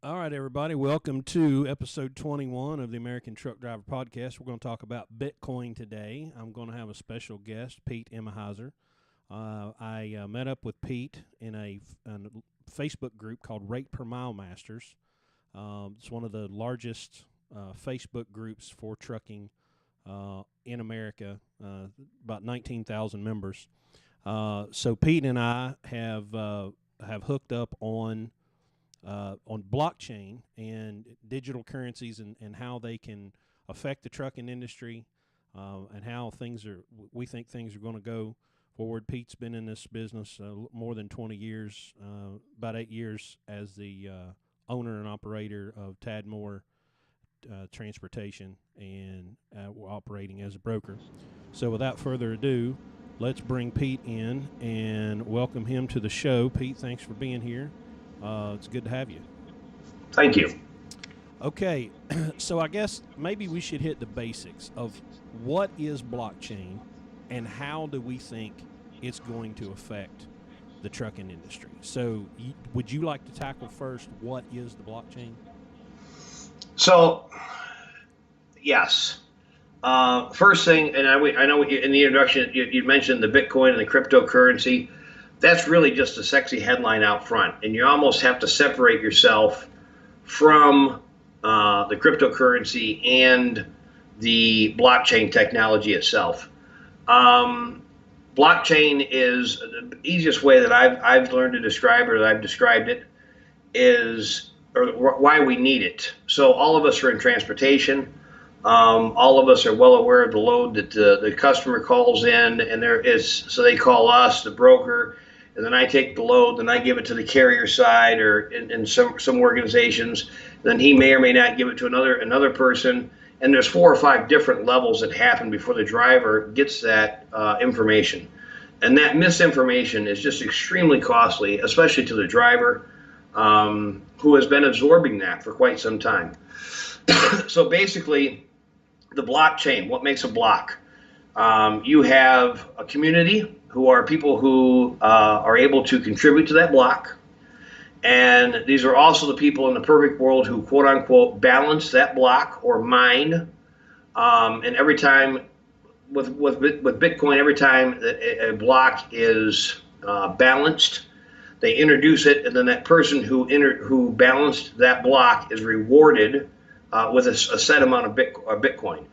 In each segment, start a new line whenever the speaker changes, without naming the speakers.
All right, everybody. Welcome to episode 21 of the American Truck Driver Podcast. We're going to talk about Bitcoin today. I'm going to have a special guest, Pete Emahiser. I met up with Pete in a Facebook group called Rate Per Mile Masters. It's one of the largest Facebook groups for trucking in America, about 19,000 members. So Pete and I have hooked up on blockchain and digital currencies and how they can affect the trucking industry and how we think things are going to go forward. Pete's been in this business more than 20 years, about 8 years as the owner and operator of Tadmore Transportation and operating as a broker. So without further ado, let's bring Pete in and welcome him to the show. Pete, thanks for being here. It's good to have you.
Thank you.
Okay, so I guess maybe we should hit the basics of what is blockchain and how do we think it's going to affect the trucking industry. So, would you like to tackle first what is the blockchain?
So, yes. First thing, and I know in the introduction you mentioned the Bitcoin and the cryptocurrency. That's really just a sexy headline out front, and you almost have to separate yourself from the cryptocurrency and the blockchain technology itself. Blockchain is the easiest way that I've learned to describe, or that I've described it, is or why we need it. So all of us are in transportation. All of us are well aware of the load that the customer calls in, and so they call us, the broker, and then I take the load, then I give it to the carrier side, or in some organizations, then he may or may not give it to another person, and there's 4 or 5 different levels that happen before the driver gets that information, and that misinformation is just extremely costly, especially to the driver, who has been absorbing that for quite some time. So basically, the blockchain, what makes a block? You have a community who are people who are able to contribute to that block. And these are also the people in the perfect world who, quote unquote, balance that block or mine. And every time with Bitcoin, every time a block is balanced, they introduce it, and then that person who balanced that block is rewarded with a set amount of Bitcoin.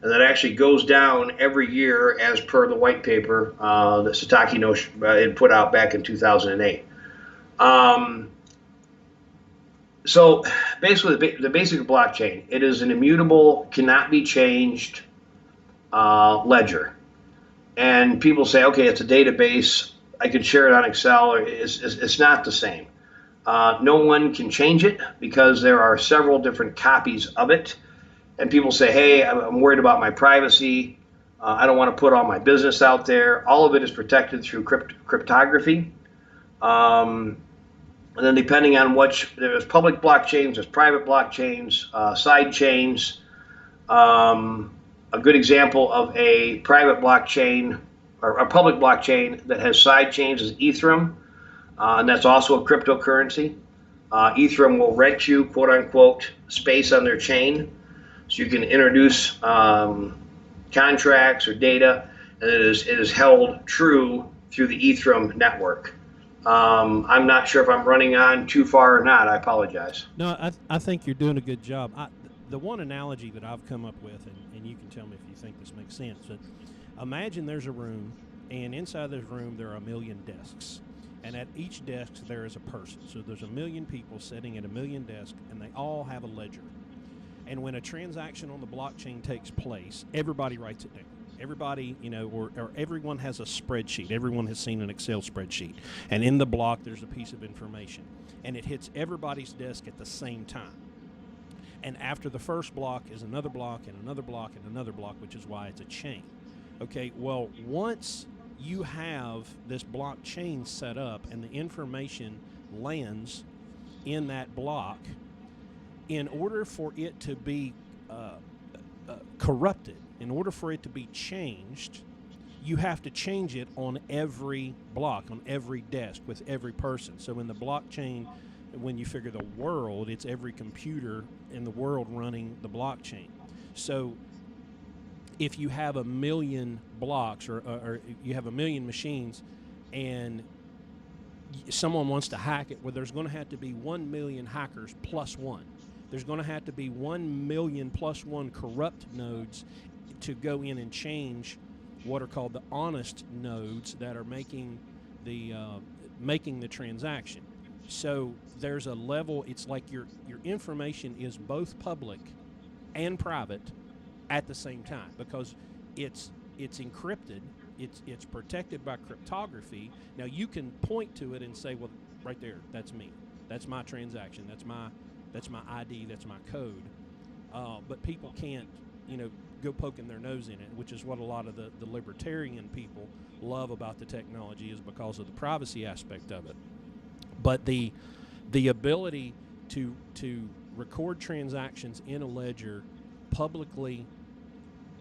And that actually goes down every year as per the white paper that Satoshi had put out back in 2008. So basically, the basic blockchain, it is an immutable, cannot be changed ledger. And people say, okay, it's a database. I could share it on Excel. It's not the same. No one can change it because there are several different copies of it. And people say, hey, I'm worried about my privacy. I don't want to put all my business out there. All of it is protected through cryptography. And then depending on there's public blockchains, there's private blockchains, side chains. A good example of a private blockchain or a public blockchain that has side chains is Ethereum. And that's also a cryptocurrency. Ethereum will rent you, quote unquote, space on their chain. So you can introduce contracts or data, and it is held true through the Ethereum network. I'm not sure if I'm running on too far or not. I apologize.
No, I think you're doing a good job. The one analogy that I've come up with, and you can tell me if you think this makes sense, but imagine there's a room, and inside this room there are a million desks. And at each desk there is a person. So there's a million people sitting at a million desks, and they all have a ledger. And when a transaction on the blockchain takes place, everybody writes it down. Everybody, or everyone has a spreadsheet. Everyone has seen an Excel spreadsheet. And in the block, there's a piece of information. And it hits everybody's desk at the same time. And after the first block is another block and another block and another block, which is why it's a chain. Okay, well, once you have this blockchain set up and the information lands in that block, in order for it to be corrupted, in order for it to be changed, you have to change it on every block, on every desk, with every person. So in the blockchain when you figure the world, it's every computer in the world running the blockchain. So if you have a million blocks, or you have a million machines, and someone wants to hack it, well, there's going to have to be 1 million hackers plus one. There's going to have to be 1 million plus one corrupt nodes to go in and change what are called the honest nodes that are making the transaction. So there's a level. It's like your information is both public and private at the same time, because it's encrypted. It's protected by cryptography. Now you can point to it and say, well, right there, that's me. That's my transaction. That's my ID. That's my code. But people can't, go poking their nose in it, which is what a lot of the libertarian people love about the technology, is because of the privacy aspect of it. But the ability to record transactions in a ledger publicly,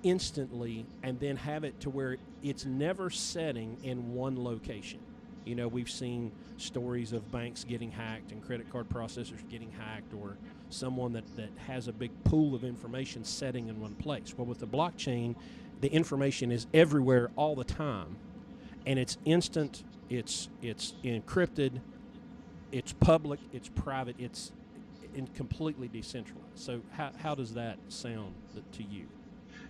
instantly, and then have it to where it's never setting in one location. We've seen stories of banks getting hacked and credit card processors getting hacked, or someone that has a big pool of information setting in one place. Well, with the blockchain, the information is everywhere all the time, and it's instant, it's encrypted, it's public, it's private, it's completely decentralized. So how does that sound to you?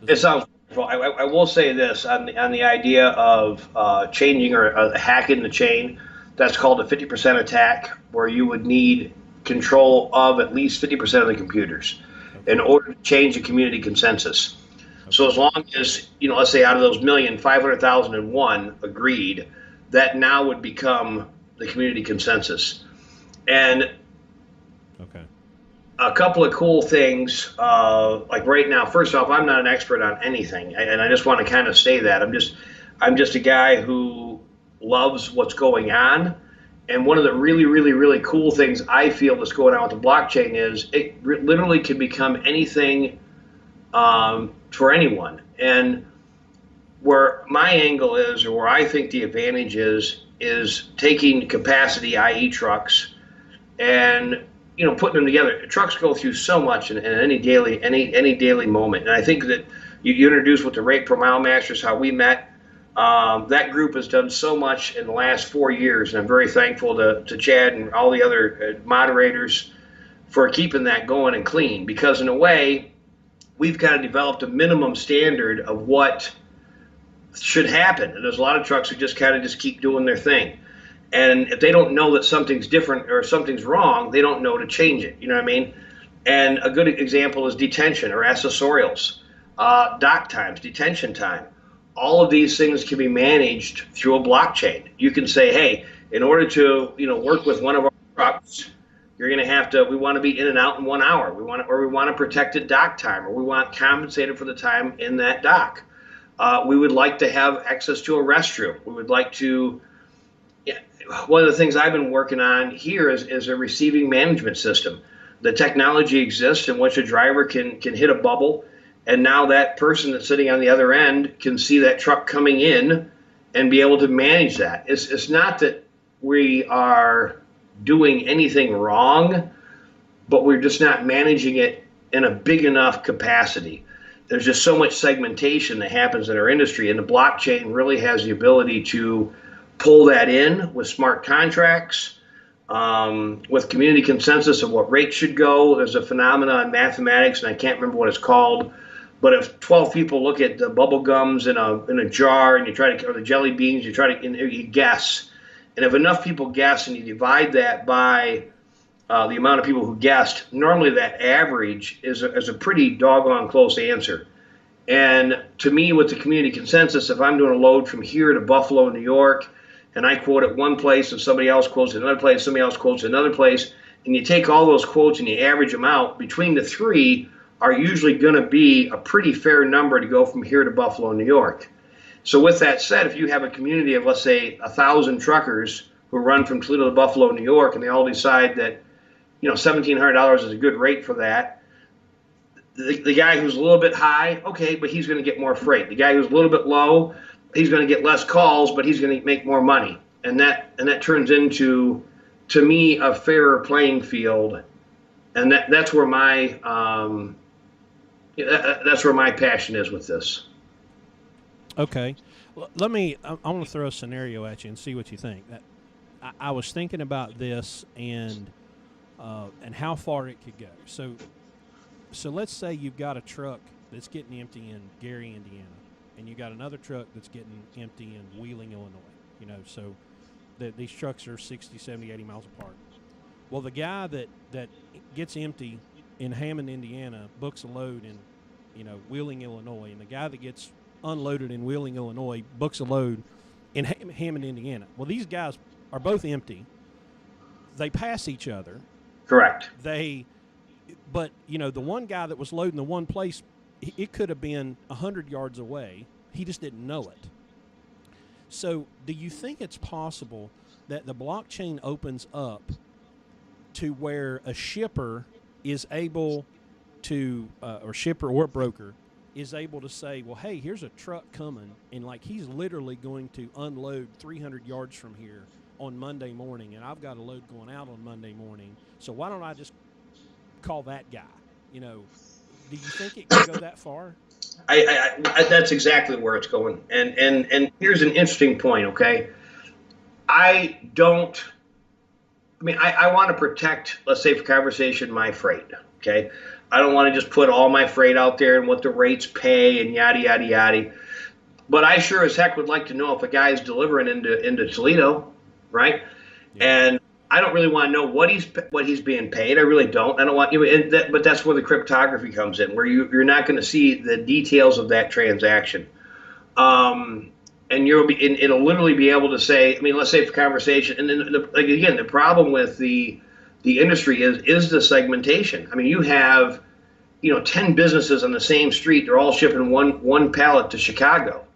It sounds wonderful. I will say this on the idea of changing or hacking the chain. That's called a 50% attack, where you would need control of at least 50% of the computers in order to change the community consensus. So as long as, let's say out of those million, 500,001 agreed, that now would become the community consensus. And a couple of cool things, like right now, first off, I'm not an expert on anything, and I just want to kind of say that. I'm just a guy who loves what's going on. And one of the really, really, really cool things I feel that's going on with the blockchain is it literally can become anything for anyone. And where my angle is, or where I think the advantage is taking capacity, i.e. trucks, and putting them together. Trucks go through so much in any daily moment. And I think that you introduced with the rate per mile masters, how we met. That group has done so much in the last 4 years, and I'm very thankful to Chad and all the other moderators for keeping that going and clean, because in a way, we've kind of developed a minimum standard of what should happen. And there's a lot of trucks who just keep doing their thing. And if they don't know that something's different or something's wrong, they don't know to change it. You know what I mean? And a good example is detention or accessorials, dock times, detention time. All of these things can be managed through a blockchain. You can say, hey, in order to work with one of our trucks, you're going to have to. We want to be in and out in 1 hour. We want a protected dock time, or we want compensated for the time in that dock. We would like to have access to a restroom. We would like to. One of the things I've been working on here is a receiving management system. The technology exists in which a driver can hit a bubble, and now that person that's sitting on the other end can see that truck coming in and be able to manage that. It's not that we are doing anything wrong, but we're just not managing it in a big enough capacity. There's just so much segmentation that happens in our industry, and the blockchain really has the ability to pull that in with smart contracts, with community consensus of what rate should go. There's a phenomenon in mathematics, and I can't remember what it's called, but if 12 people look at the bubble gums in a jar, and or the jelly beans, you guess, and if enough people guess and you divide that by the amount of people who guessed, normally that average is a pretty doggone close answer. And to me, with the community consensus, if I'm doing a load from here to Buffalo, New York, and I quote it one place and somebody else quotes it another place, somebody else quotes it another place, and you take all those quotes and you average them out, between the three are usually going to be a pretty fair number to go from here to Buffalo, New York. So with that said, if you have a community of, let's say, 1,000 truckers who run from Toledo to Buffalo, New York, and they all decide that $1,700 is a good rate for that, the guy who's a little bit high, okay, but he's going to get more freight. The guy who's a little bit low, he's going to get less calls, but he's going to make more money. And that turns into to me, a fairer playing field, and that's where that's where my passion is with this.
Okay. Let me. I want to throw a scenario at you and see what you think. I was thinking about this and how far it could go. So let's say you've got a truck that's getting empty in Gary, Indiana, and you got another truck that's getting empty in Wheeling, Illinois. So these trucks are 60, 70, 80 miles apart. Well, the guy that gets empty in Hammond, Indiana, books a load in, Wheeling, Illinois, and the guy that gets unloaded in Wheeling, Illinois, books a load in Hammond, Indiana. Well, these guys are both empty. They pass each other.
Correct.
But the one guy that was loading the one place, it could have been 100 yards away. He just didn't know it. So, do you think it's possible that the blockchain opens up to where a shipper is able to, or shipper or broker is able to say, well, hey, here's a truck coming, and like he's literally going to unload 300 yards from here on Monday morning, and I've got a load going out on Monday morning, so why don't I just call that guy? Do you think it could go that far?
I that's exactly where it's going. And here's an interesting point, okay? I want to protect, let's say for conversation, my freight, okay? I don't want to just put all my freight out there and what the rates pay and yada, yada, yada. But I sure as heck would like to know if a guy's delivering into Toledo, right? Yeah. And I don't really want to know what he's being paid. I really don't. I don't want but that's where the cryptography comes in, where you're not going to see the details of that transaction. And it'll literally be able to say, let's say for conversation, and then the problem with the industry is the segmentation. You have 10 businesses on the same street. They're all shipping one pallet to Chicago.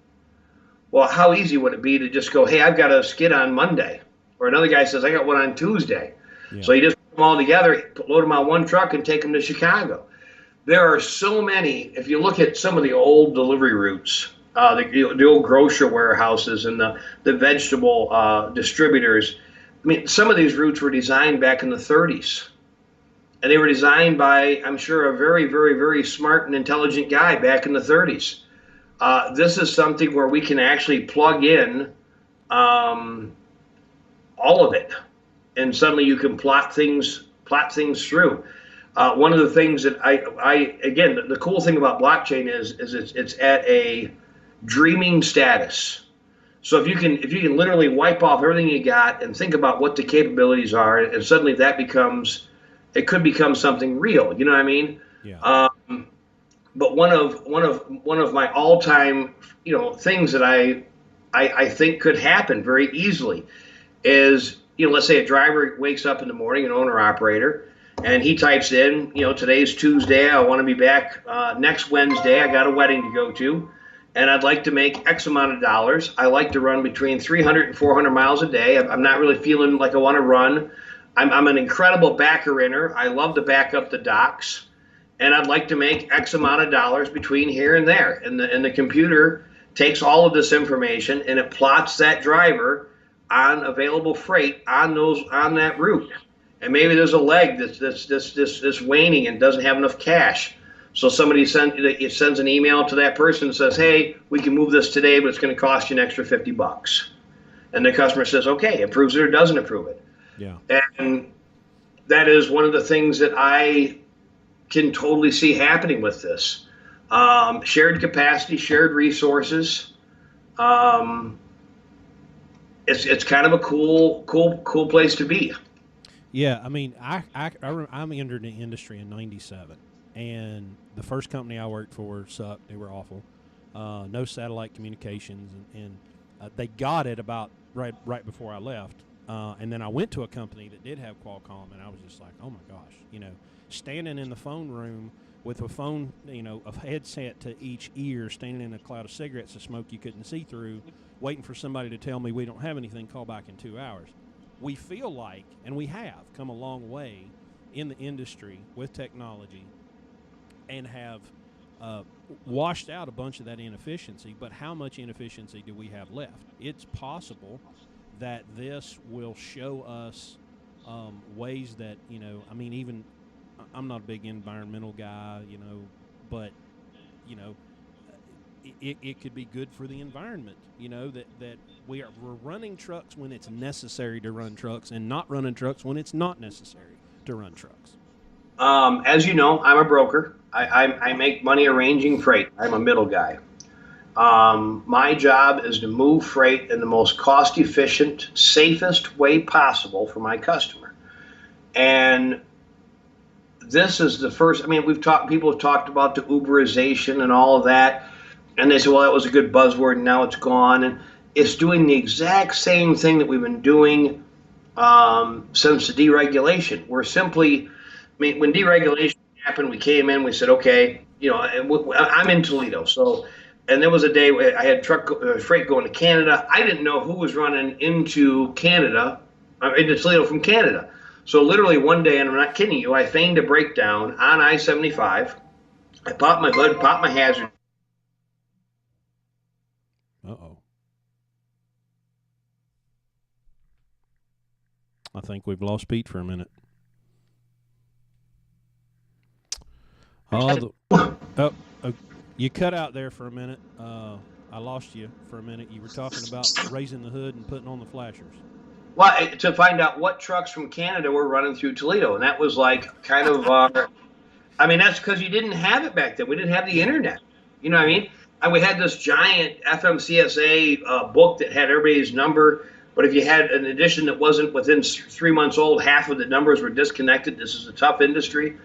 Well, how easy would it be to just go, hey, I've got a skid on Monday, or another guy says I got one on Tuesday. Yeah. So you just put them all together, load them on one truck, and take them to Chicago. There are so many. If you look at some of the old delivery routes, the old grocery warehouses and the vegetable distributors. Some of these routes were designed back in the 30s. And they were designed by, I'm sure, a very, very, very smart and intelligent guy back in the 30s. This is something where we can actually plug in all of it. And suddenly you can plot things through. One of the things that again, the cool thing about blockchain is it's at a dreaming status. So if you can literally wipe off everything you got and think about what the capabilities are, and suddenly it could become something real. You know what I mean?
Yeah.
But one of my all-time things that I think could happen very easily is let's say a driver wakes up in the morning, an owner operator, and he types in today's Tuesday, I want to be back next Wednesday, I got a wedding to go to, and I'd like to make X amount of dollars. I like to run between 300 and 400 miles a day. I'm not really feeling like I want to run. I'm an incredible backer-inner. I love to back up the docks, and I'd like to make X amount of dollars between here and there. And the computer takes all of this information and it plots that driver on available freight on that route. And maybe there's a leg that's waning and doesn't have enough cash. So somebody sends an email to that person and says, hey, we can move this today, but it's going to cost you an extra $50. And the customer says, okay, approves it or doesn't approve it.
Yeah.
And that is one of the things that I can totally see happening with this. Shared capacity, shared resources. It's kind of a cool place to be.
Yeah, I'm entered the industry in '97, and the first company I worked for sucked. They were awful. No satellite communications, and they got it about right before I left. And then I went to a company that did have Qualcomm, and I was just like, oh my gosh, standing in the phone room with a phone, a headset to each ear, standing in a cloud of cigarettes of smoke you couldn't see through, waiting for somebody to tell me we don't have anything, call back in 2 hours. We feel like, and we have come a long way in the industry with technology and have washed out a bunch of that inefficiency, but how much inefficiency do we have left? It's possible that this will show us ways that, I mean, even I'm not a big environmental guy, but you know, it could be good for the environment. That we're running trucks when it's necessary to run trucks, and not running trucks when it's not necessary to run trucks.
As you know, I'm a broker. I,
Yeah.
I, I make money arranging freight. I'm a middle guy. My job is to move freight in the most cost efficient, safest way possible for my customer. And this is the first, I mean, people have talked about the Uberization and all of that. And they say, well, that was a good buzzword and now it's gone. And it's doing the exact same thing that we've been doing since the deregulation. We're simply, I mean, when deregulation happened, we came in, we said, okay, I'm in Toledo. So, and there was a day where I had freight going to Canada. I didn't know who was running into Canada, into Toledo from Canada. So literally one day, and I'm not kidding you, I feigned a breakdown on I-75. I popped my hood, popped my hazard.
Uh-oh. I think we've lost Pete for a minute. You cut out there for a minute. I lost you for a minute. You were talking about raising the hood and putting on the flashers.
Well, to find out what trucks from Canada were running through Toledo, and that was like kind of, I mean, that's because you didn't have it back then. We didn't have the internet. You know what I mean? And we had this giant FMCSA book that had everybody's number. But if you had an edition that wasn't within 3 months old, half of the numbers were disconnected. This is a tough industry.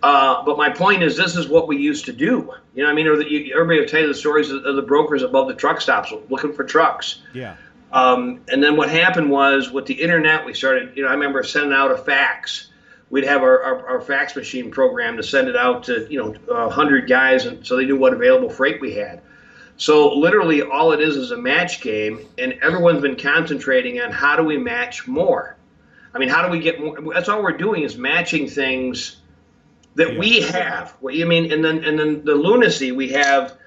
But my point is, this is what we used to do. You know what I mean? Everybody will tell you the stories of the brokers above the truck stops looking for trucks.
Yeah.
And then what happened was with the internet, we started, I remember sending out a fax. We'd have our fax machine program to send it out to, 100 guys, and so they knew what available freight we had. So literally all it is a match game, and everyone's been concentrating on how do we match more. I mean, how do we get more? That's all we're doing is matching things that we have. What you mean? And then the lunacy we have,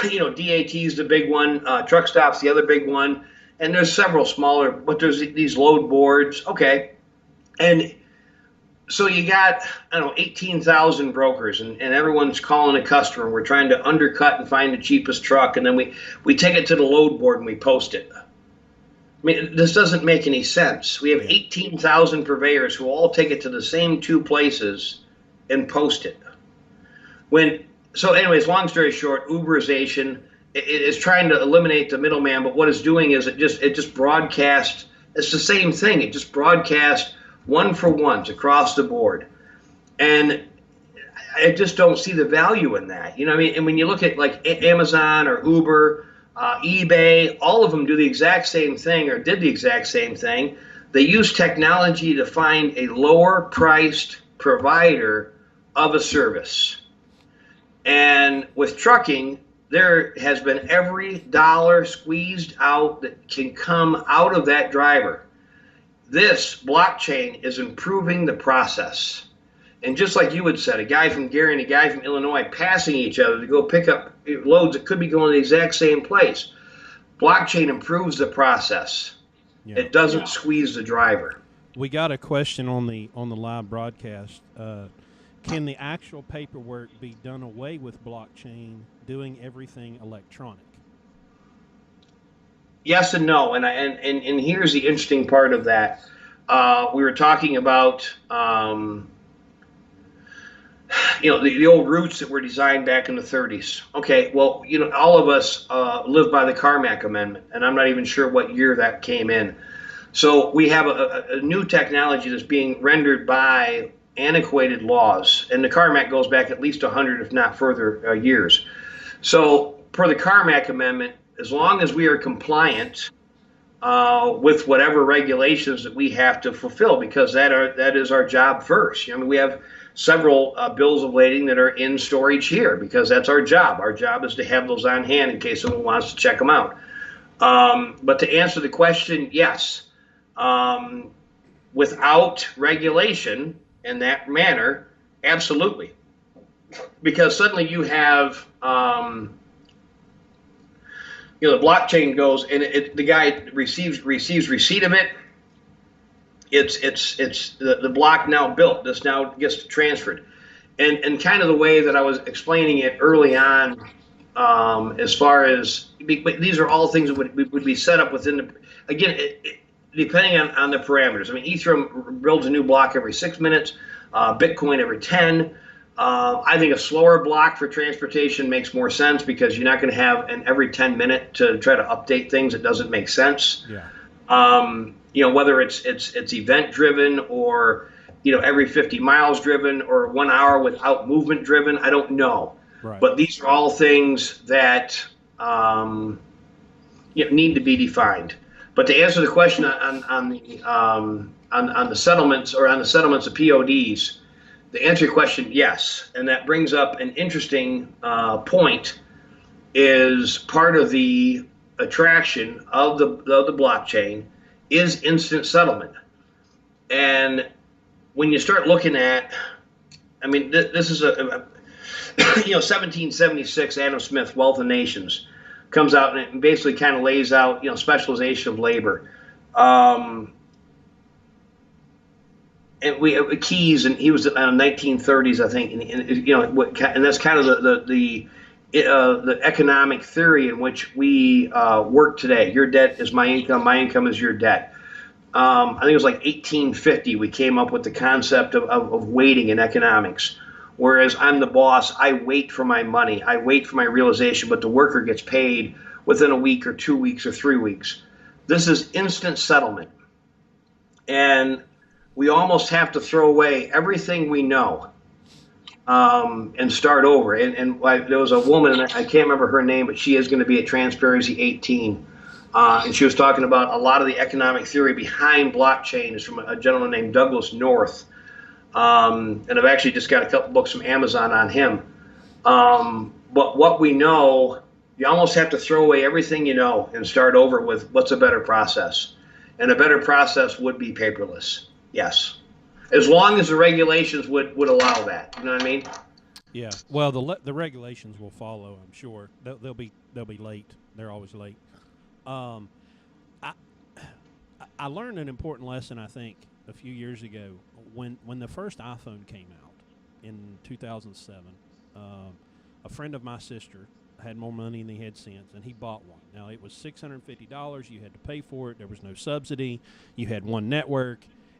DAT's the big one, truck stops the other big one, and there's several smaller, but there's these load boards. Okay, and so you got, 18,000 brokers, and everyone's calling a customer. We're trying to undercut and find the cheapest truck, and then we take it to the load board and we post it. I mean, this doesn't make any sense. We have 18,000 purveyors who all take it to the same two places and post it. So anyways, long story short, Uberization is trying to eliminate the middleman, but what it's doing is it just broadcasts. It's the same thing. It just broadcasts one for ones across the board. And I just don't see the value in that. You know what I mean? And when you look at like Amazon or Uber, eBay, all of them do the exact same thing or did the exact same thing. They use technology to find a lower priced provider of a service. And with trucking, there has been every dollar squeezed out that can come out of that driver. This blockchain is improving the process. And just like you had said, a guy from Gary and a guy from Illinois passing each other to go pick up loads that could be going to the exact same place. Blockchain improves the process. Yeah. It doesn't squeeze the driver.
We got a question on the live broadcast. Can the actual paperwork be done away with blockchain, doing everything electronic?
Yes and no, and here's the interesting part of that. We were talking about the old routes that were designed back in the 30s. Okay, well, all of us live by the Carmack Amendment, and I'm not even sure what year that came in. So we have a new technology that's being rendered by antiquated laws, and the Carmack goes back at least 100, if not further, years. So per the Carmack Amendment, as long as we are compliant with whatever regulations that we have to fulfill, because that is our job first. We have several bills of lading that are in storage here because that's our job. Our job is to have those on hand in case someone wants to check them out. But to answer the question, yes. Without regulation in that manner, absolutely. Because suddenly you have the blockchain goes and the guy receives receipt of it, it's the block now built. This now gets transferred, and kind of the way that I was explaining it early on, as far as these are all things that would be set up within the again. Depending on the parameters. I mean, Ethereum builds a new block every 6 minutes, Bitcoin every 10. I think a slower block for transportation makes more sense because you're not going to have an every 10 minute to try to update things. It doesn't make sense.
Yeah.
Whether it's event driven or every 50 miles driven or 1 hour without movement driven. I don't know.
Right.
But these are all things that need to be defined. But to answer the question on the settlements or on the settlements of PODs, to answer your question, yes, and that brings up an interesting point. Is part of the attraction of the blockchain is instant settlement, and when you start looking at, I mean, this is a 1776 Adam Smith Wealth of Nations comes out and it basically kind of lays out, specialization of labor. And we Keyes, and he was in the 1930s, I think, and that's kind of the economic theory in which we work today. Your debt is my income is your debt. I think it was like 1850 we came up with the concept of waiting in economics. Whereas I'm the boss, I wait for my money, I wait for my realization, but the worker gets paid within a week or 2 weeks or 3 weeks. This is instant settlement. And we almost have to throw away everything we know and start over. And there was a woman, and I can't remember her name, but she is going to be at Transparency 18. And she was talking about a lot of the economic theory behind blockchain is from a gentleman named Douglas North. And I've actually just got a couple books from Amazon on him. But what we know, you almost have to throw away everything you know and start over with what's a better process. And a better process would be paperless. Yes. As long as the regulations would allow that. You know what I mean?
Yeah. Well, the regulations will follow, I'm sure. They'll be late. They're always late. I learned an important lesson, I think, a few years ago when the first iPhone came out in 2007. A friend of my sister had more money than he had sense, and he bought one. Now, it was $650. You had to pay for it. There was no subsidy. You had one network,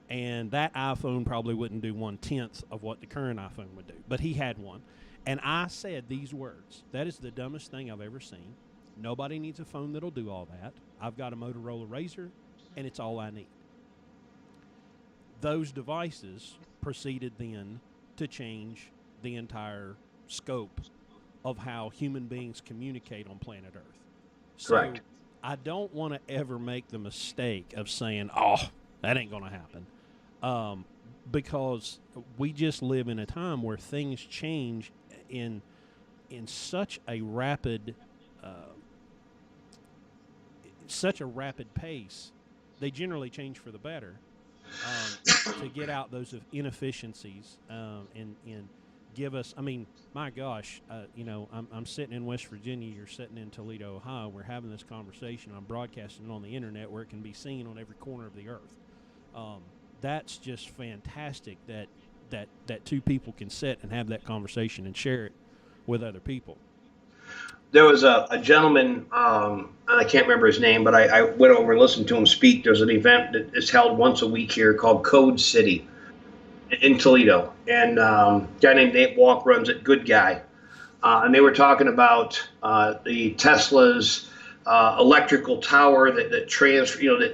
and that iPhone probably wouldn't do 1/10 of what the current iPhone would do. But he had one, and I said these words: "That is the dumbest thing I've ever seen. Nobody needs a phone that'll do all that. I've got a Motorola Razr, and it's all I need." Those devices proceeded then to change the entire scope of how human beings communicate on planet Earth. So
Correct.
I don't want to ever make the mistake of saying, "Oh, that ain't going to happen," because we just live in a time where things change in such a rapid pace. They generally change for the better. To get out those inefficiencies and give us, I mean, my gosh, I'm sitting in West Virginia, you're sitting in Toledo, Ohio, we're having this conversation, I'm broadcasting it on the internet where it can be seen on every corner of the earth. That's just fantastic that two people can sit and have that conversation and share it with other people.
There was a gentleman, and I can't remember his name, but I went over and listened to him speak. There's an event that is held once a week here called Code City in Toledo. And a guy named Nate Walk runs it, good guy. And they were talking about the Tesla's electrical tower that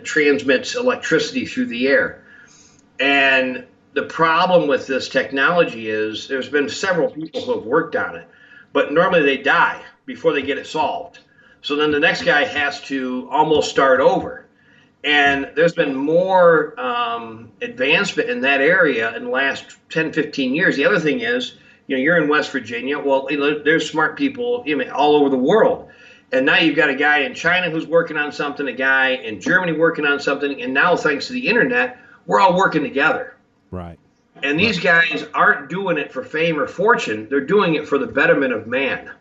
transmits electricity through the air. And the problem with this technology is there's been several people who have worked on it, but normally they die before they get it solved. So then the next guy has to almost start over. And there's been more advancement in that area in the last 10, 15 years. The other thing is, you're in West Virginia. Well, there's smart people all over the world. And now you've got a guy in China who's working on something, a guy in Germany working on something. And now, thanks to the internet, we're all working together.
Right.
And these guys aren't doing it for fame or fortune. They're doing it for the betterment of man.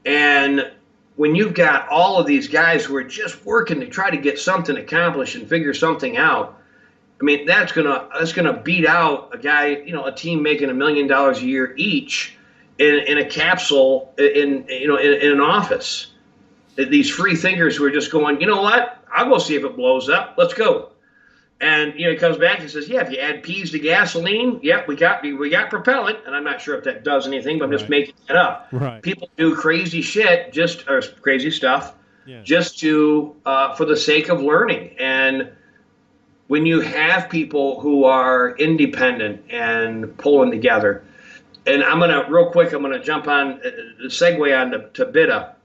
And when you've got all of these guys who are just working to try to get something accomplished and figure something out, I mean, that's gonna beat out a guy, a team making $1 million a year each in a capsule in an office. These free thinkers who are just going, you know what? I'll go see if it blows up. Let's go. And he comes back and says, yeah, if you add peas to gasoline, yep, we got propellant. And I'm not sure if that does anything, but I'm just making it up.
Right.
People do crazy shit, or crazy stuff,
Yeah.
just to for the sake of learning. And when you have people who are independent and pulling together, and I'm gonna jump on segue on to BIDA.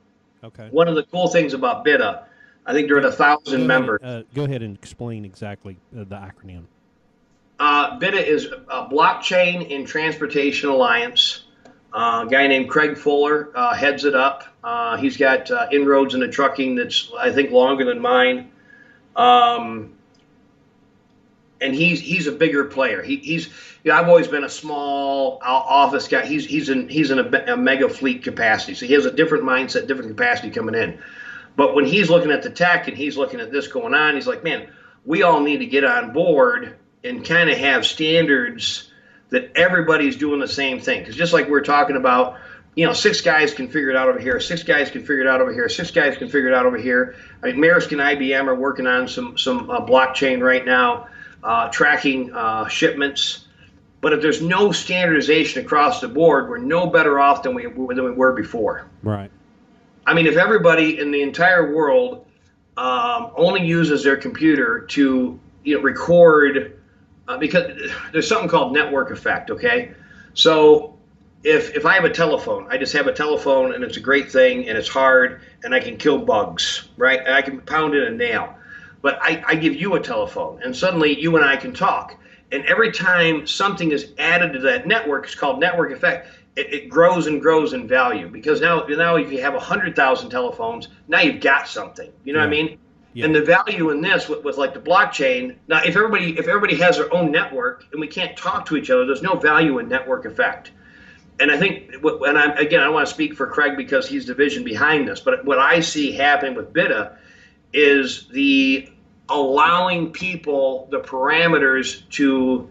Okay.
One of the cool things about BIDA, I think there are 1,000 members.
Go ahead and explain exactly the acronym.
BIDA is a Blockchain in Transportation Alliance. A guy named Craig Fuller heads it up. He's got inroads into trucking that's, I think, longer than mine. And he's a bigger player. I've always been a small office guy. He's in a mega fleet capacity, so he has a different mindset, different capacity coming in. But when he's looking at the tech and he's looking at this going on, he's like, man, we all need to get on board and kind of have standards that everybody's doing the same thing. Because just like we're talking about, 6 guys can figure it out over here, 6 guys can figure it out over here, 6 guys can figure it out over here. I mean, Maersk and IBM are working on some blockchain right now, tracking shipments. But if there's no standardization across the board, we're no better off than we were before.
Right.
I mean, if everybody in the entire world only uses their computer to record, because there's something called network effect, okay? So if I have a telephone, I just have a telephone and it's a great thing and it's hard and I can kill bugs, right? And I can pound in a nail. But I give you a telephone and suddenly you and I can talk. And every time something is added to that network, it's called network effect. It grows and grows in value, because now if you have 100,000 telephones, now you've got something. You know what I mean? Yeah. And the value in this with like the blockchain. Now, if everybody has their own network and we can't talk to each other, there's no value in network effect. And I think, and I don't want to speak for Craig because he's the vision behind this, but what I see happening with BIDA is the allowing people the parameters to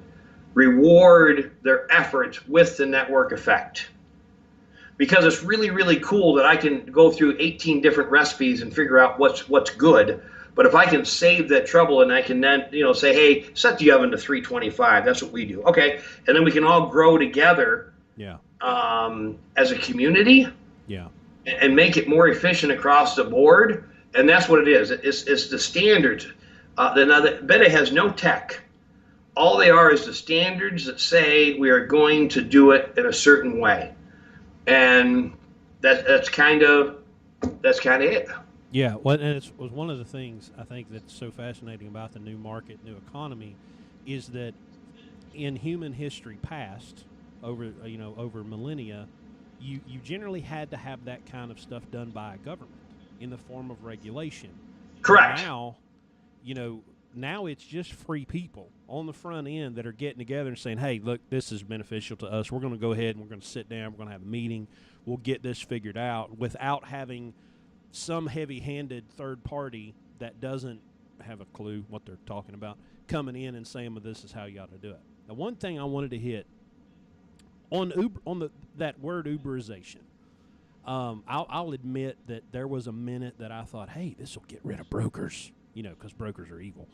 reward their effort with the network effect. Because it's really, really cool that I can go through 18 different recipes and figure out what's good. But if I can save that trouble and I can then, say, hey, set the oven to 325, that's what we do. Okay. And then we can all grow together as a community and make it more efficient across the board. And that's what it is. It's the standards. Now, BIDA has no tech. All they are is the standards that say we are going to do it in a certain way, and that's kind of it.
Yeah, well, and it was one of the things I think that's so fascinating about the new market, new economy, is that in human history past, over millennia, you generally had to have that kind of stuff done by a government in the form of regulation.
Correct.
But now it's just free people on the front end that are getting together and saying, hey, look, this is beneficial to us. We're going to go ahead and we're going to sit down. We're going to have a meeting. We'll get this figured out without having some heavy-handed third party that doesn't have a clue what they're talking about coming in and saying, well, this is how you ought to do it. Now, one thing I wanted to hit on Uber, that word Uberization, I'll admit that there was a minute that I thought, hey, this will get rid of brokers. Because brokers are evil.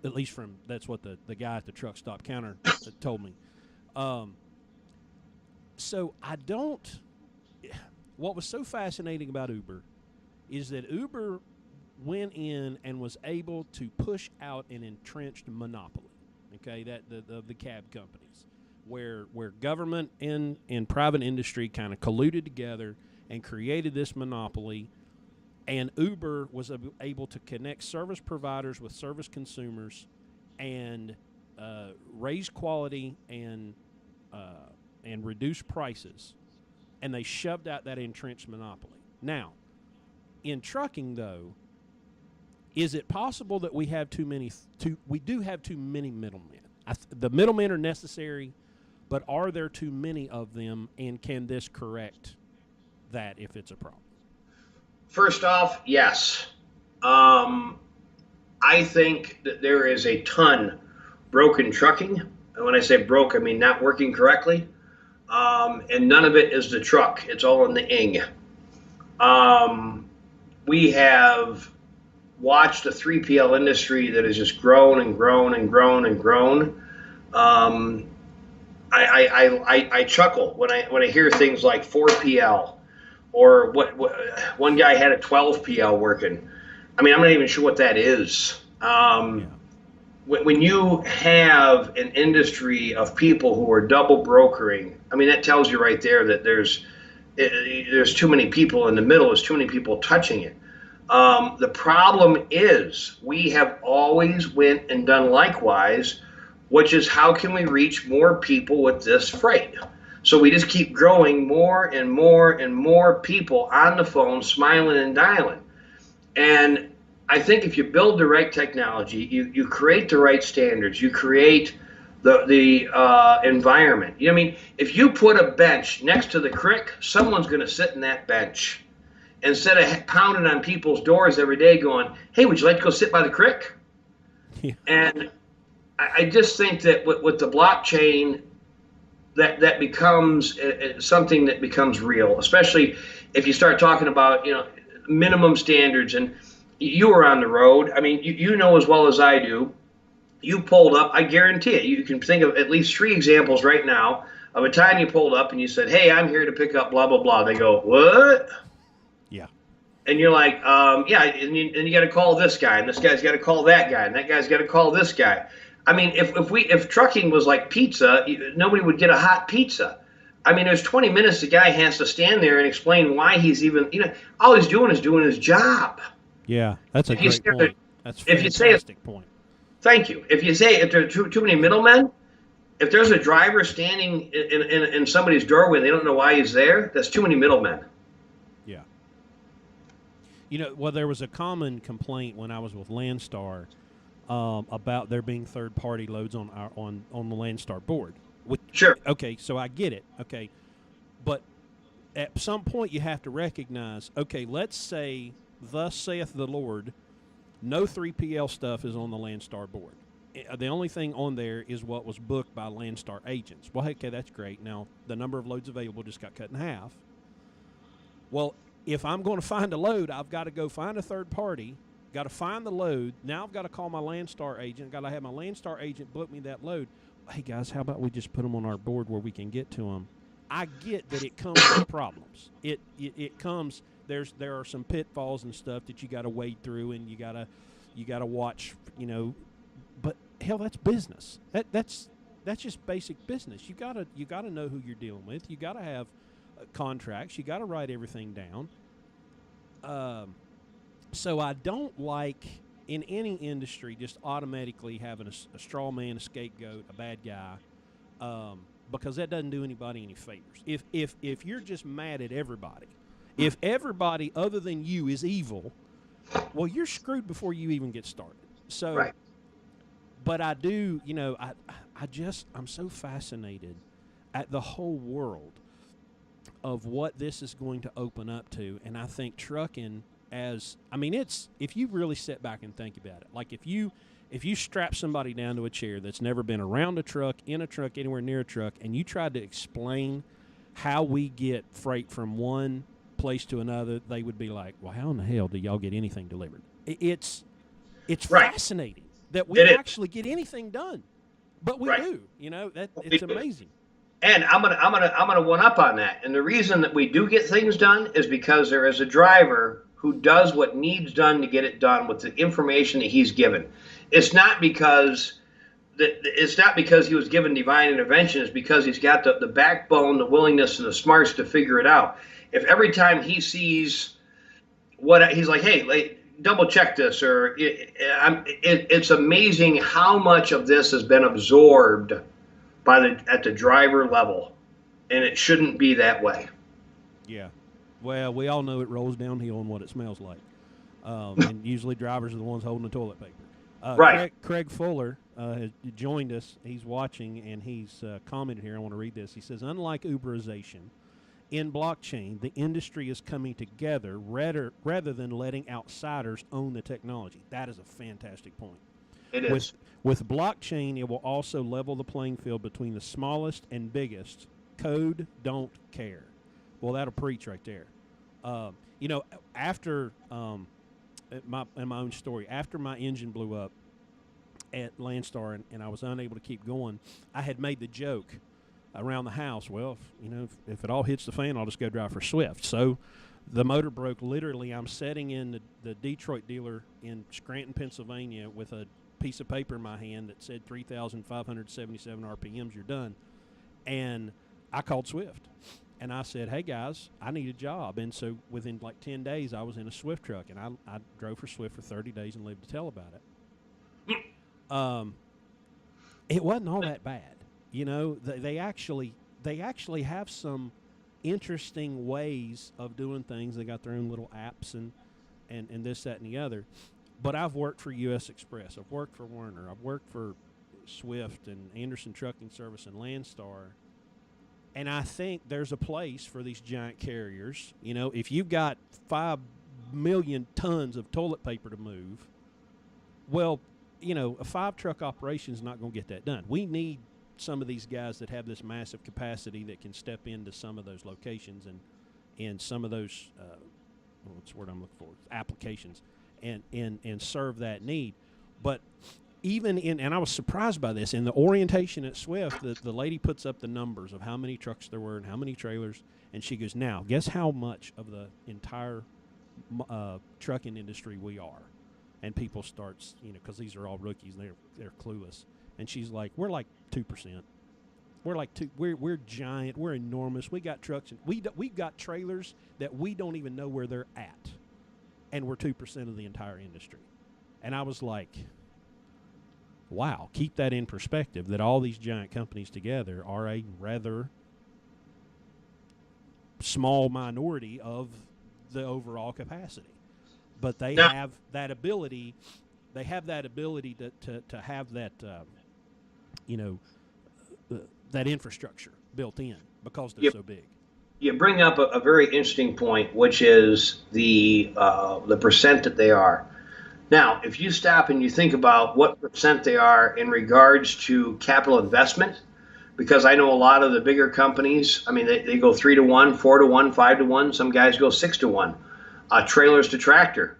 At least that's what the guy at the truck stop counter told me. So what was so fascinating about Uber is that Uber went in and was able to push out an entrenched monopoly, okay, that the cab companies, where government and private industry kind of colluded together and created this monopoly. And Uber was able to connect service providers with service consumers and raise quality and reduce prices. And they shoved out that entrenched monopoly. Now, in trucking, though, is it possible that we have we do have too many middlemen? The middlemen are necessary, but are there too many of them, and can this correct that if it's a problem?
First off, yes. I think that there is a ton broken trucking. And when I say broke, I mean not working correctly. And none of it is the truck. It's all in the ing. Um, we have watched the 3PL industry that has just grown and grown and grown and grown. Um, I chuckle when I hear things like 4PL or what one guy had a 12PL working. I mean, I'm not even sure what that is.
Yeah.
When you have an industry of people who are double brokering, I mean, that tells you right there that there's too many people in the middle. There's too many people touching it. The problem is we have always went and done likewise, which is how can we reach more people with this freight? So we just keep growing more and more and more people on the phone, smiling and dialing. And I think if you build the right technology, you create the right standards, you create the environment. You know what I mean? If you put a bench next to the creek, someone's going to sit in that bench instead of pounding on people's doors every day going, hey, would you like to go sit by the creek?
Yeah.
And I just think that with the blockchain, that becomes something that becomes real, especially if you start talking about, minimum standards. And you were on the road. I mean, you know as well as I do. You pulled up. I guarantee it. You can think of at least 3 examples right now of a time you pulled up and you said, "Hey, I'm here to pick up blah blah blah." They go, "What?"
Yeah.
And you're like, "Yeah." And you got to call this guy, and this guy's got to call that guy, and that guy's got to call this guy. I mean, if trucking was like pizza, nobody would get a hot pizza. I mean, there's 20 minutes the guy has to stand there and explain why he's even, all he's doing is doing his job.
Yeah, that's a great point. That's a fantastic point.
Thank you. If you say if there are too many middlemen, if there's a driver standing in somebody's doorway and they don't know why he's there, that's too many middlemen.
Yeah. Well, there was a common complaint when I was with Landstar about there being third-party loads on the Landstar board.
Sure.
Okay, so I get it. Okay, but at some point you have to recognize. Okay, let's say, "Thus saith the Lord," no 3PL stuff is on the Landstar board. The only thing on there is what was booked by Landstar agents. Well, okay, that's great. Now the number of loads available just got cut in half. Well, if I'm going to find a load, I've got to go find a third party. Got to find the load. Now I've got to call my Landstar agent. Got to have my Landstar agent book me that load. Hey, guys, how about we just put them on our board where we can get to them? I get that it comes with problems. It comes. There are some pitfalls and stuff that you got to wade through, and you gotta watch. But hell, that's business. That's just basic business. You gotta know who you're dealing with. You gotta have contracts. You gotta write everything down. So I don't like, in any industry, just automatically having a straw man, a scapegoat, a bad guy, because that doesn't do anybody any favors. If you're just mad at everybody, if everybody other than you is evil, well, you're screwed before you even get started. So,
right.
But I do, I'm so fascinated at the whole world of what this is going to open up to, and I think trucking if you really sit back and think about it, like if you strap somebody down to a chair that's never been around a truck, in a truck, anywhere near a truck, and you tried to explain how we get freight from one place to another, they would be like, well, how in the hell do y'all get anything delivered? It's
right.
Fascinating that we actually get anything done, but we
right.
do. It's amazing.
And I'm gonna one up on that. And the reason that we do get things done is because there is a driver who does what needs done to get it done with the information that he's given. It's not because he was given divine intervention. It's because he's got the backbone, the willingness, and the smarts to figure it out. If every time he sees what he's like, hey, double check this, or it's amazing how much of this has been absorbed at the driver level, and it shouldn't be that way.
Yeah. Well, we all know it rolls downhill and what it smells like. And usually drivers are the ones holding the toilet paper.
Right.
Craig Fuller has joined us. He's watching, and he's commented here. I want to read this. He says, unlike Uberization, in blockchain, the industry is coming together rather than letting outsiders own the technology. That is a fantastic point.
It
With
is.
with blockchain, it will also level the playing field between the smallest and biggest. Code don't care. Well, that'll preach right there. You know, after in my own story, after my engine blew up at Landstar and I was unable to keep going, I had made the joke around the house. Well, if it all hits the fan, I'll just go drive for Swift. So the motor broke. Literally, I'm sitting in the Detroit dealer in Scranton, Pennsylvania, with a piece of paper in my hand that said 3,577 RPMs, you're done. And I called Swift. And I said, hey, guys, I need a job. And so within like 10 days, I was in a Swift truck. And I drove for Swift for 30 days and lived to tell about it. It wasn't all that bad. You know, they actually have some interesting ways of doing things. They got their own little apps and this, that, and the other. But I've worked for U.S. Express. I've worked for Werner. I've worked for Swift and Anderson Trucking Service and Landstar. And I think there's a place for these giant carriers. You know, if you've got 5 million tons of toilet paper to move, well, you know, a 5-truck operation is not going to get that done. We need some of these guys that have this massive capacity that can step into some of those locations and some of those, what's the word I'm looking for, applications, and serve that need. But even and I was surprised by this, in the orientation at Swift, the lady puts up the numbers of how many trucks there were and how many trailers, and she goes, now, guess how much of the entire trucking industry we are? And people starts, because these are all rookies, they're clueless. And she's like, we're like 2%. We're like we're giant. We're enormous. We got trucks. And we've got trailers that we don't even know where they're at. And we're 2% of the entire industry. And I was like, wow, keep that in perspective, that all these giant companies together are a rather small minority of the overall capacity. But they have that ability. They have that ability to have that, that infrastructure built in because they're so big.
You bring up a very interesting point, which is the percent that they are. Now, if you stop and you think about what percent they are in regards to capital investment, because I know a lot of the bigger companies, I mean, they go 3 to 1, 4 to 1, 5 to 1. Some guys go 6 to 1. Trailers to tractor.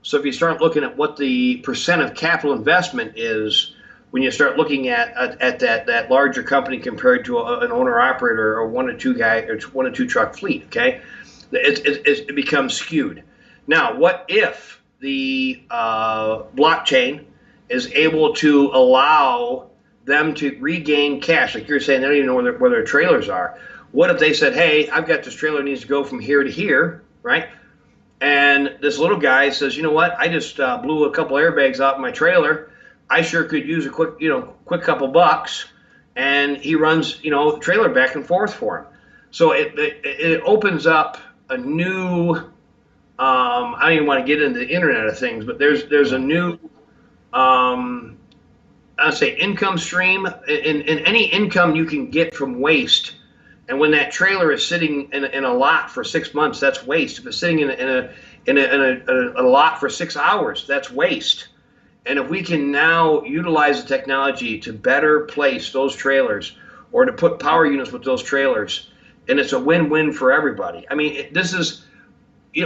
So if you start looking at what the percent of capital investment is, when you start looking at that larger company compared to an owner operator or one or two truck fleet, okay, it becomes skewed. Now, what if the blockchain is able to allow them to regain cash? Like you're saying, they don't even know where their trailers are. What if they said, hey, I've got this trailer that needs to go from here to here, right? And this little guy says, you know what? I just blew a couple airbags out in my trailer. I sure could use a quick couple bucks. And he runs, the trailer back and forth for him. So it opens up a new, I don't even want to get into the Internet of Things, but there's a new, I'd say, income stream, in any income you can get from waste. And when that trailer is sitting in a lot for 6 months, that's waste. If it's sitting in a lot for 6 hours, that's waste. And if we can now utilize the technology to better place those trailers or to put power units with those trailers, and it's a win-win for everybody. I mean, this is,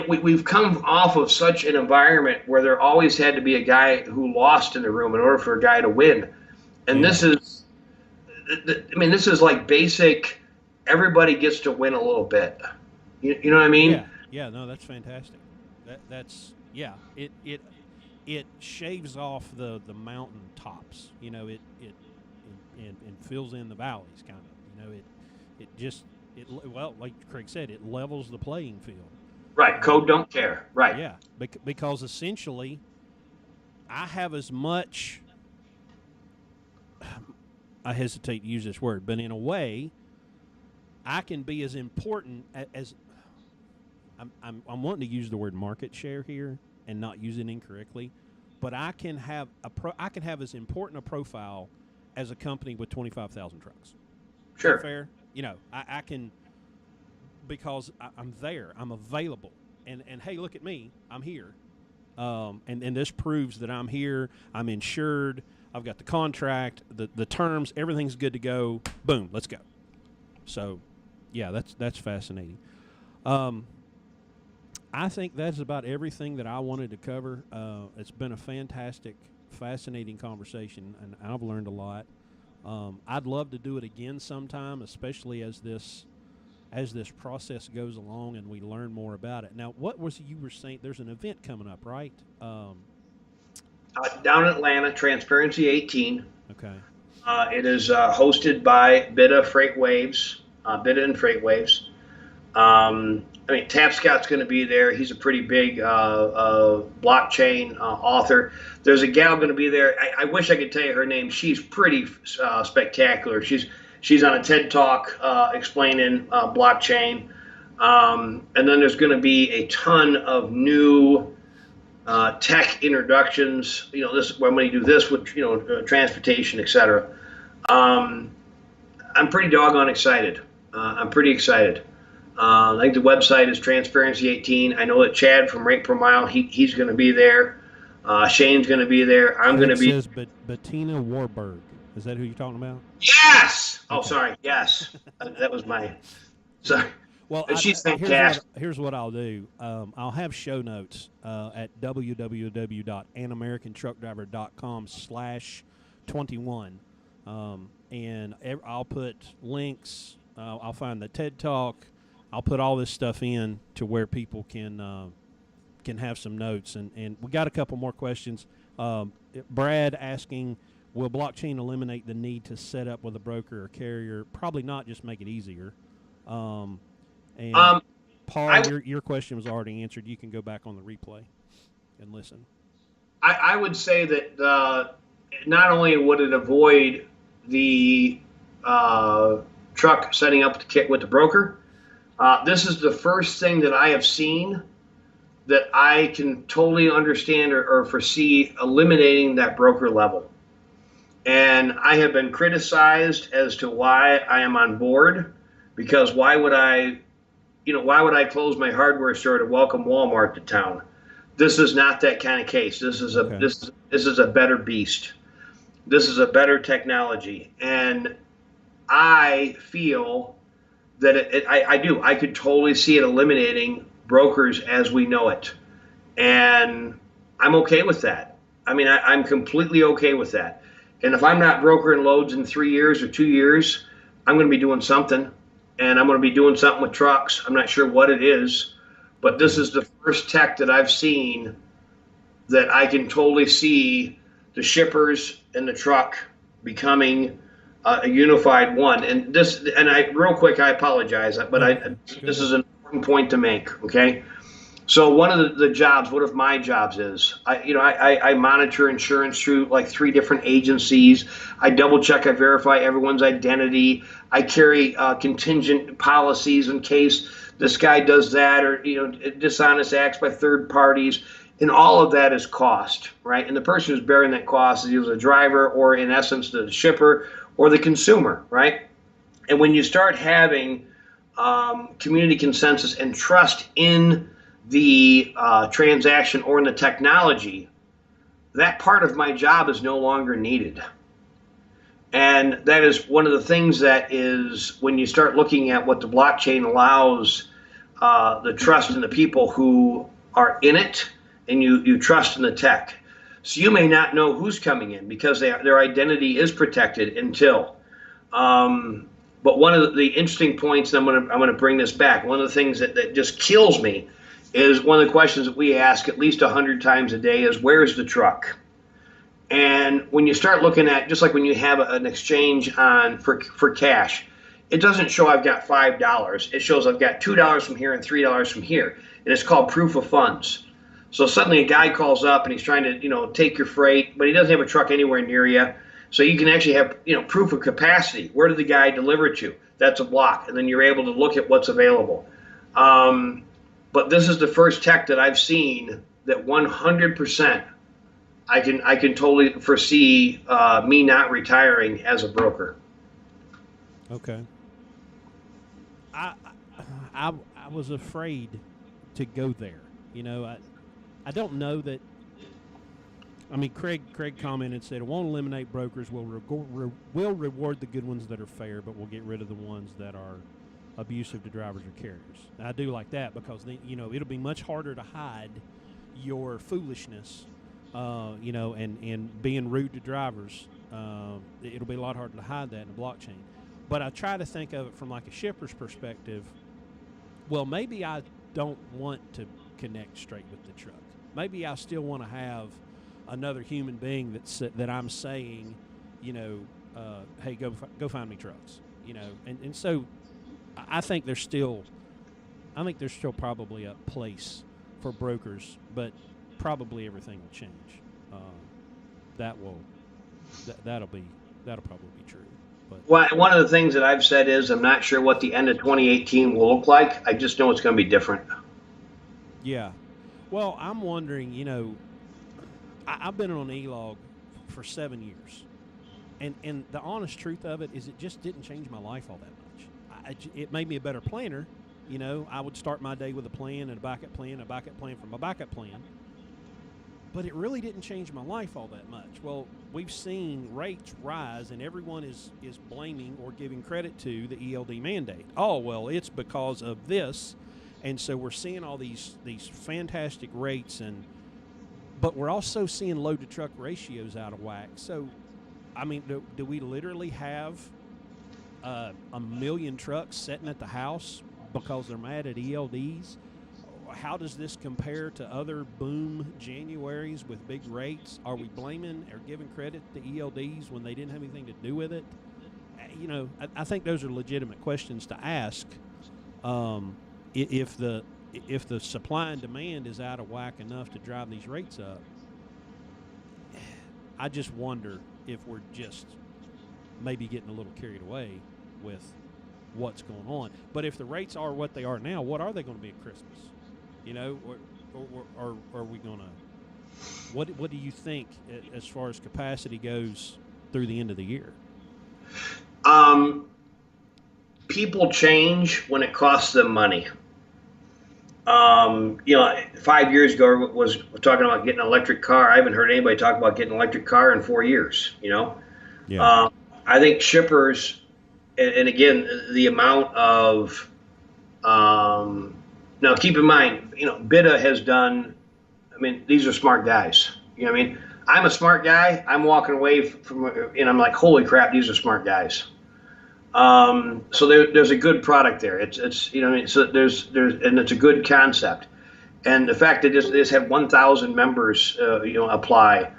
we've come off of such an environment where there always had to be a guy who lost in the room in order for a guy to win. And this is like basic. Everybody gets to win a little bit. You know what I mean?
Yeah. No, that's fantastic. It shaves off the mountain tops. It fills in the valleys, kind of. Well, like Craig said, it levels the playing field.
Right. Code don't care. Right.
Yeah, because essentially, I have as much. I hesitate to use this word, but in a way, I can be as important as I'm wanting to use the word market share here and not use it incorrectly, but I can have as important a profile as a company with 25,000 trucks.
Sure.
Is that fair? I can because I'm there, I'm available, and hey, look at me, I'm here, and this proves that I'm here, I'm insured, I've got the contract, the terms, everything's good to go. Boom, let's go. So, yeah, that's fascinating. Um, I think that's about everything that I wanted to cover. It's been a fantastic, fascinating conversation, and I've learned a lot. I'd love to do it again sometime, especially as this process goes along and we learn more about it. Now, what was you were saying? There's an event coming up, right?
Down in Atlanta, Transparency 18.
Okay.
It is hosted by BIDA Freight Waves, BIDA and Freight Waves. I mean, Tapscott's going to be there. He's a pretty big blockchain author. There's a gal going to be there. I wish I could tell you her name. She's pretty spectacular. She's on a TED Talk explaining blockchain. And then there's going to be a ton of new tech introductions. You know, this when we do this with transportation, etc. I'm pretty doggone excited. I'm pretty excited. I think the website is Transparency 18. I know that Chad from Rate Per Mile, he's going to be there. Shane's going to be there. I'm going to be.
It says Bettina Warburg. Is that who you're talking about?
Yes.
Okay.
Oh, sorry. Yes. That was my. Sorry.
Well,
she's fantastic.
Here's what I'll do. I'll have show notes at www.anamericantruckdriver.com/21. And I'll put links. I'll find the TED Talk. I'll put all this stuff in to where people can have some notes. And we got a couple more questions. Brad asking, will blockchain eliminate the need to set up with a broker or carrier? Probably not, just make it easier. Paul, your question was already answered. You can go back on the replay and listen.
I would say that not only would it avoid the truck setting up the kit with the broker, this is the first thing that I have seen that I can totally understand or foresee eliminating that broker level. And I have been criticized as to why I am on board, because why would I close my hardware store to welcome Walmart to town? This is not that kind of case. This is a this is a better beast. This is a better technology, and I feel that I could totally see it eliminating brokers as we know it, and I'm okay with that. I mean, I'm completely okay with that. And if I'm not brokering loads in 3 years or 2 years, I'm going to be doing something, and I'm going to be doing something with trucks. I'm not sure what it is, but this is the first tech that I've seen that I can totally see the shippers and the truck becoming a unified one. And real quick, I apologize, but this is an important point to make. Okay, so one of the jobs, one of my jobs is, I monitor insurance through like 3 different agencies. I double check, I verify everyone's identity. I carry contingent policies in case this guy does that, or dishonest acts by third parties. And all of that is cost, right? And the person who's bearing that cost is either the driver or, in essence, the shipper or the consumer, right? And when you start having community consensus and trust in the transaction or in the technology, that part of my job is no longer needed. And that is one of the things that is, when you start looking at what the blockchain allows, the trust in the people who are in it, and you trust in the tech. So you may not know who's coming in because their identity is protected until. But one of the interesting points, and I'm going to bring this back, one of the things that just kills me is one of the questions that we ask at least 100 times a day is, where's the truck? And when you start looking at, just like when you have an exchange for cash, it doesn't show I've got $5. It shows I've got $2 from here and $3 from here. And it's called proof of funds. So suddenly a guy calls up and he's trying to, take your freight, but he doesn't have a truck anywhere near you. So you can actually have, proof of capacity. Where did the guy deliver it to? That's a block. And then you're able to look at what's available. But this is the first tech that I've seen that 100% I can totally foresee me not retiring as a broker.
Okay. I was afraid to go there. I don't know that. I mean, Craig commented, said it won't eliminate brokers. Will reward the good ones that are fair, but we'll get rid of the ones that are abusive to drivers or carriers. I do like that because it'll be much harder to hide your foolishness, and being rude to drivers. It'll be a lot harder to hide that in a blockchain. But I try to think of it from like a shipper's perspective. Well, maybe I don't want to connect straight with the truck. Maybe I still want to have another human being that I'm saying, hey, go find me trucks, and so I think there's still probably a place for brokers, but probably everything will change. That'll probably be true. But
Well, one of the things that I've said is I'm not sure what the end of 2018 will look like. I just know it's going to be different.
yeah, well, I'm wondering, I've been on E-Log for 7 years, and the honest truth of it is it just didn't change my life all that much. It made me a better planner. I would start my day with a plan and a backup plan from a backup plan. But it really didn't change my life all that much. Well, we've seen rates rise, and everyone is blaming or giving credit to the ELD mandate. Oh, well, it's because of this, and so we're seeing all these fantastic rates, but we're also seeing load-to-truck ratios out of whack. So, I mean, do we literally have a million trucks sitting at the house because they're mad at ELDs? How does this compare to other boom Januaries with big rates? Are we blaming or giving credit to ELDs when they didn't have anything to do with it? I think those are legitimate questions to ask. If the supply and demand is out of whack enough to drive these rates up, I just wonder if we're just maybe getting a little carried away with what's going on. But if the rates are what they are now, what are they going to be at Christmas? Or are we going to? What do you think as far as capacity goes through the end of the year?
People change when it costs them money. 5 years ago was talking about getting an electric car. I haven't heard anybody talk about getting an electric car in 4 years.
Yeah.
I think shippers, and again, the amount of now keep in mind, BIDA has done. I mean, these are smart guys. You know what I mean? I'm a smart guy. I'm walking away from, and I'm like, holy crap, these are smart guys. So there's a good product there. It's so there's and it's a good concept, and the fact that this have 1,000 members apply,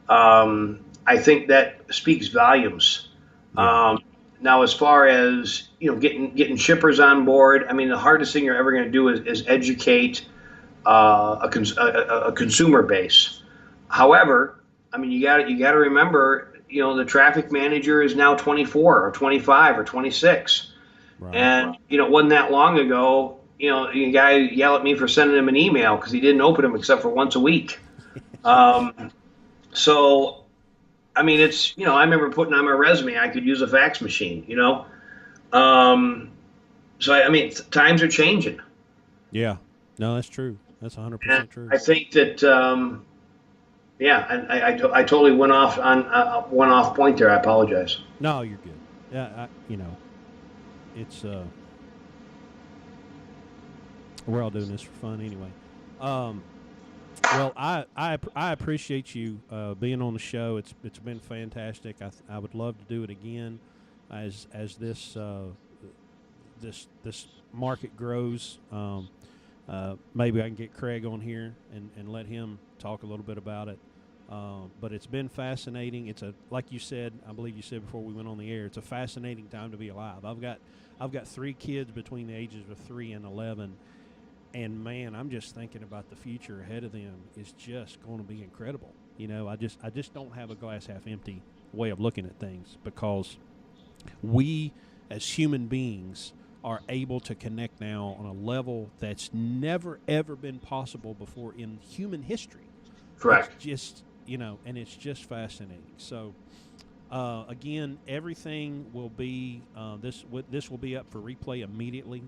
I think that speaks volumes.
Yeah.
Now, as far as getting shippers on board, I mean, the hardest thing you're ever going to do is educate a consumer base. However, I mean, you got to remember, the traffic manager is now 24 or 25 or 26.
Right.
And, it wasn't that long ago, a guy yelled at me for sending him an email because he didn't open them except for once a week. So, I mean, it's, I remember putting on my resume, I could use a fax machine, So, I mean, times are changing.
Yeah. No, that's true. That's 100% true.
I think that, I totally went off on one off point there. I apologize.
No, you're good. Yeah, it's we're all doing this for fun anyway. Well, I appreciate you being on the show. It's been fantastic. I would love to do it again as this this market grows. Maybe I can get Craig on here and let him talk a little bit about it. But it's been fascinating. It's like you said, I believe you said before we went on the air, it's a fascinating time to be alive. I've got 3 kids between the ages of 3 and 11. And man, I'm just thinking about the future ahead of them is just going to be incredible. I just don't have a glass half empty way of looking at things because we as human beings are able to connect now on a level that's never ever been possible before in human history.
Correct.
It's just, and it's just fascinating. So again, everything will be this will be up for replay immediately.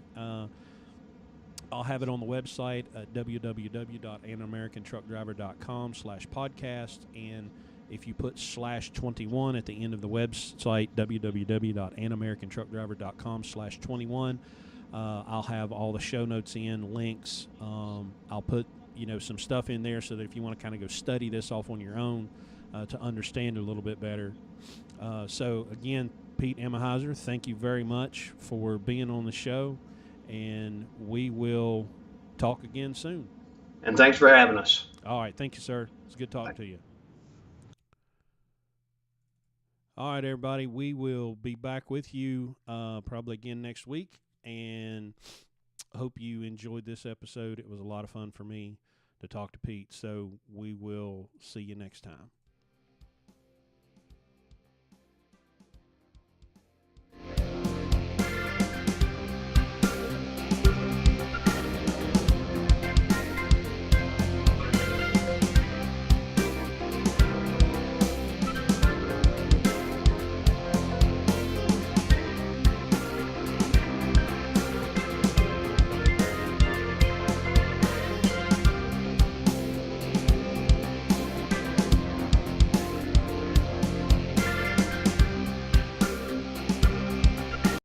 I'll have it on the website at www.anamericantruckdriver.com/podcast. And if you put /21 at the end of the website, www.anamericantruckdriver.com/21, I'll have all the show notes in, links. I'll put some stuff in there so that if you want to kind of go study this off on your own to understand it a little bit better. So again, Pete Emahiser, thank you very much for being on the show, and we will talk again soon.
And thanks for having us.
All right, thank you, sir. It's good talking to you. All right, everybody, we will be back with you probably again next week, and hope you enjoyed this episode. It was a lot of fun for me to talk to Pete, so we will see you next time.